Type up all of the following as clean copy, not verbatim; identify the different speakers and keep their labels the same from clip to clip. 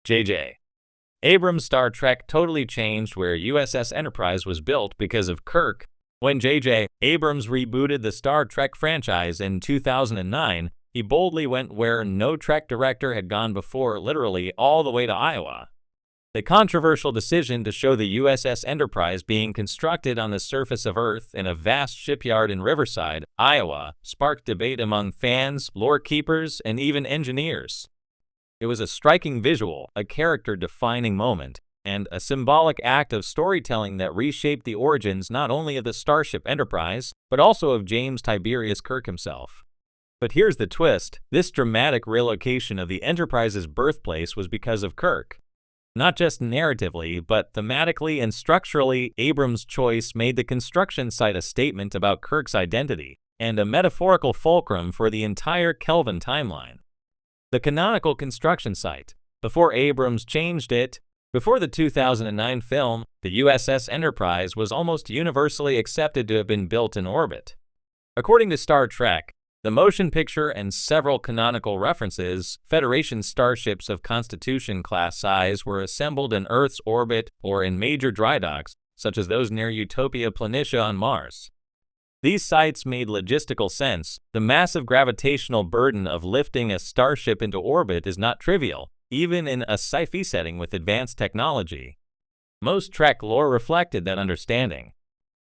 Speaker 1: J.J. Abrams' Star Trek totally changed where USS Enterprise was built because of Kirk. When J.J. Abrams rebooted the Star Trek franchise in 2009, he boldly went where no Trek director had gone before, literally all the way to Iowa. The controversial decision to show the USS Enterprise being constructed on the surface of Earth in a vast shipyard in Riverside, Iowa, sparked debate among fans, lore keepers, and even engineers. It was a striking visual, a character-defining moment, and a symbolic act of storytelling that reshaped the origins not only of the Starship Enterprise, but also of James Tiberius Kirk himself. But here's the twist: this dramatic relocation of the Enterprise's birthplace was because of Kirk. Not just narratively, but thematically and structurally, Abrams' choice made the construction site a statement about Kirk's identity, and a metaphorical fulcrum for the entire Kelvin timeline. The canonical construction site. Before Abrams changed it, before the 2009 film, the USS Enterprise was almost universally accepted to have been built in orbit. According to Star Trek, the motion picture and several canonical references, Federation starships of Constitution-class size were assembled in Earth's orbit or in major dry docks, such as those near Utopia Planitia on Mars. These sites made logistical sense. The massive gravitational burden of lifting a starship into orbit is not trivial, even in a sci-fi setting with advanced technology. Most Trek lore reflected that understanding.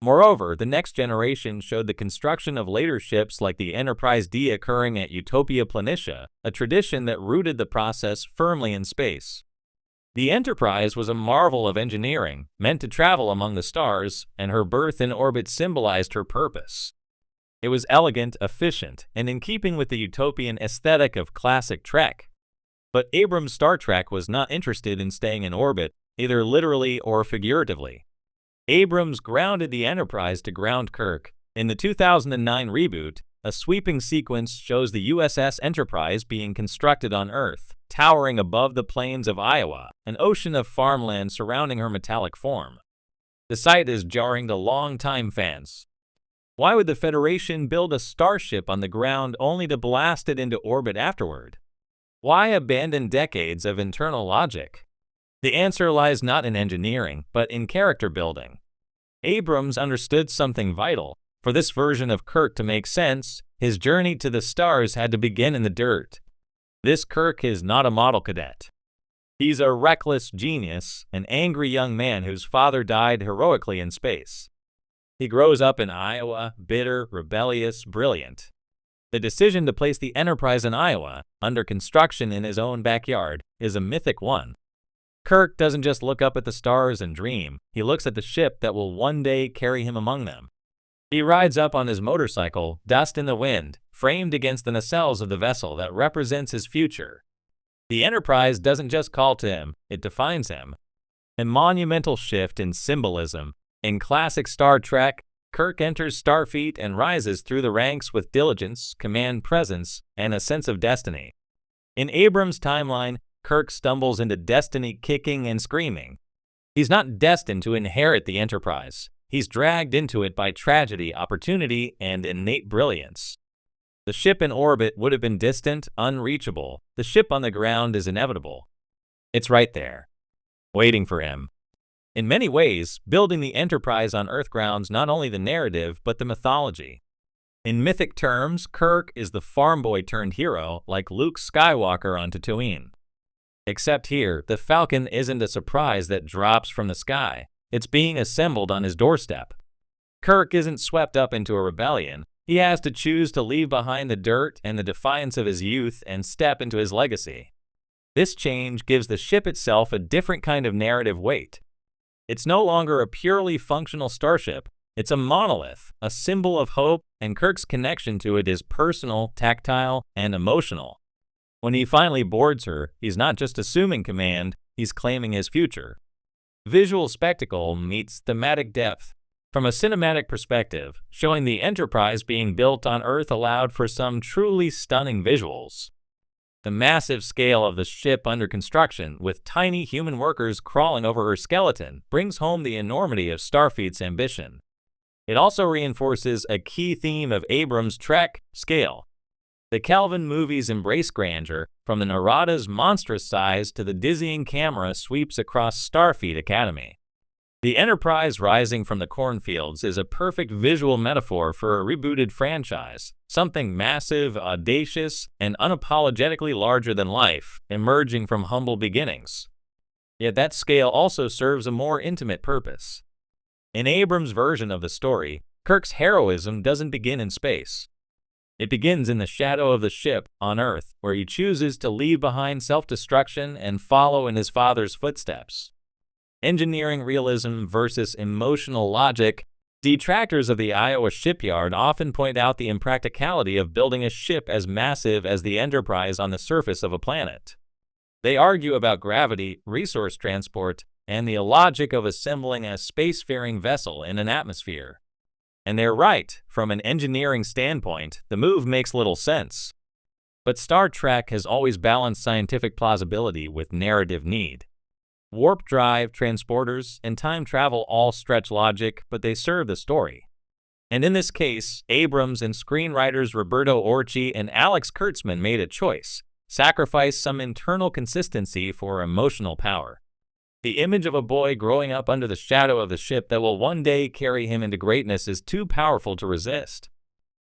Speaker 1: Moreover, the next generation showed the construction of later ships like the Enterprise D occurring at Utopia Planitia, a tradition that rooted the process firmly in space. The Enterprise was a marvel of engineering, meant to travel among the stars, and her birth in orbit symbolized her purpose. It was elegant, efficient, and in keeping with the utopian aesthetic of classic Trek. But Abrams' Star Trek was not interested in staying in orbit, either literally or figuratively. Abrams grounded the Enterprise to ground Kirk. In the 2009 reboot, a sweeping sequence shows the USS Enterprise being constructed on Earth, towering above the plains of Iowa, an ocean of farmland surrounding her metallic form. The sight is jarring to longtime fans. Why would the Federation build a starship on the ground only to blast it into orbit afterward? Why abandon decades of internal logic? The answer lies not in engineering, but in character building. Abrams understood something vital. For this version of Kirk to make sense, his journey to the stars had to begin in the dirt. This Kirk is not a model cadet. He's a reckless genius, an angry young man whose father died heroically in space. He grows up in Iowa, bitter, rebellious, brilliant. The decision to place the Enterprise in Iowa, under construction in his own backyard, is a mythic one. Kirk doesn't just look up at the stars and dream, he looks at the ship that will one day carry him among them. He rides up on his motorcycle, dust in the wind, framed against the nacelles of the vessel that represents his future. The Enterprise doesn't just call to him, it defines him. A monumental shift in symbolism. In classic Star Trek, Kirk enters Starfleet and rises through the ranks with diligence, command presence, and a sense of destiny. In Abrams' timeline, Kirk stumbles into destiny kicking and screaming. He's not destined to inherit the Enterprise. He's dragged into it by tragedy, opportunity, and innate brilliance. The ship in orbit would have been distant, unreachable. The ship on the ground is inevitable. It's right there, waiting for him. In many ways, building the Enterprise on Earth grounds not only the narrative, but the mythology. In mythic terms, Kirk is the farm boy turned hero, like Luke Skywalker on Tatooine. Except here, the Falcon isn't a surprise that drops from the sky. It's being assembled on his doorstep. Kirk isn't swept up into a rebellion. He has to choose to leave behind the dirt and the defiance of his youth and step into his legacy. This change gives the ship itself a different kind of narrative weight. It's no longer a purely functional starship. It's a monolith, a symbol of hope, and Kirk's connection to it is personal, tactile, and emotional. When he finally boards her, he's not just assuming command, he's claiming his future. Visual spectacle meets thematic depth. From a cinematic perspective, showing the Enterprise being built on Earth allowed for some truly stunning visuals. The massive scale of the ship under construction, with tiny human workers crawling over her skeleton, brings home the enormity of Starfleet's ambition. It also reinforces a key theme of Abrams' Trek: scale. The Kelvin movies embrace grandeur, from the Narada's monstrous size to the dizzying camera sweeps across Starfleet Academy. The Enterprise rising from the cornfields is a perfect visual metaphor for a rebooted franchise, something massive, audacious, and unapologetically larger than life, emerging from humble beginnings. Yet that scale also serves a more intimate purpose. In Abrams' version of the story, Kirk's heroism doesn't begin in space. It begins in the shadow of the ship on Earth, where he chooses to leave behind self-destruction and follow in his father's footsteps. Engineering realism versus emotional logic. Detractors of the Iowa shipyard often point out the impracticality of building a ship as massive as the Enterprise on the surface of a planet. They argue about gravity, resource transport, and the illogic of assembling a spacefaring vessel in an atmosphere. And they're right. From an engineering standpoint, the move makes little sense. But Star Trek has always balanced scientific plausibility with narrative need. Warp drive, transporters, and time travel all stretch logic, but they serve the story. And in this case, Abrams and screenwriters Roberto Orci and Alex Kurtzman made a choice: sacrifice some internal consistency for emotional power. The image of a boy growing up under the shadow of the ship that will one day carry him into greatness is too powerful to resist.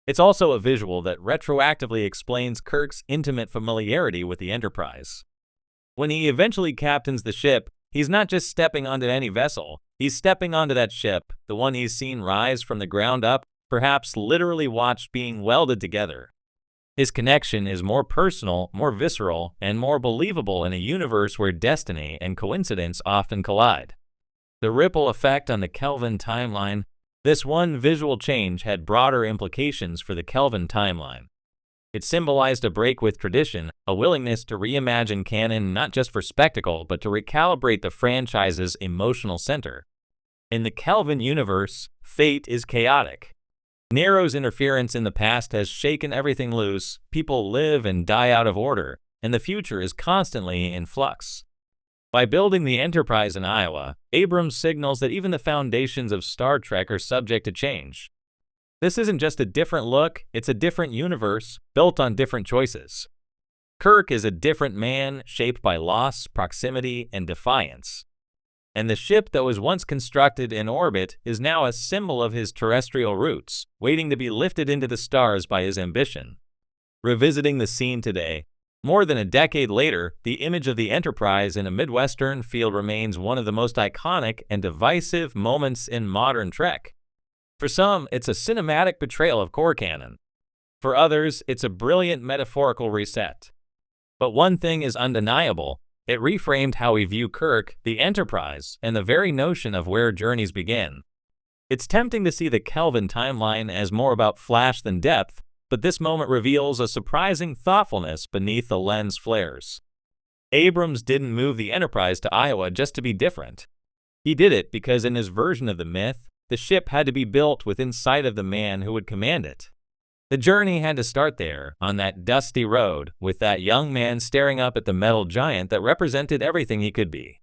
Speaker 1: It's also a visual that retroactively explains Kirk's intimate familiarity with the Enterprise. When he eventually captains the ship, he's not just stepping onto any vessel, he's stepping onto that ship, the one he's seen rise from the ground up, perhaps literally watched being welded together. His connection is more personal, more visceral, and more believable in a universe where destiny and coincidence often collide. The ripple effect on the Kelvin timeline. This one visual change had broader implications for the Kelvin timeline. It symbolized a break with tradition, a willingness to reimagine canon not just for spectacle but to recalibrate the franchise's emotional center. In the Kelvin universe, fate is chaotic. Nero's interference in the past has shaken everything loose, people live and die out of order, and the future is constantly in flux. By building the Enterprise in Iowa, Abrams signals that even the foundations of Star Trek are subject to change. This isn't just a different look, it's a different universe, built on different choices. Kirk is a different man, shaped by loss, proximity, and defiance. And the ship that was once constructed in orbit is now a symbol of his terrestrial roots, waiting to be lifted into the stars by his ambition. Revisiting the scene today, more than a decade later, the image of the Enterprise in a Midwestern field remains one of the most iconic and divisive moments in modern Trek. For some, it's a cinematic betrayal of core canon. For others, it's a brilliant metaphorical reset. But one thing is undeniable: it reframed how we view Kirk, the Enterprise, and the very notion of where journeys begin. It's tempting to see the Kelvin timeline as more about flash than depth, but this moment reveals a surprising thoughtfulness beneath the lens flares. Abrams didn't move the Enterprise to Iowa just to be different. He did it because in his version of the myth, the ship had to be built within sight of the man who would command it. The journey had to start there, on that dusty road, with that young man staring up at the metal giant that represented everything he could be.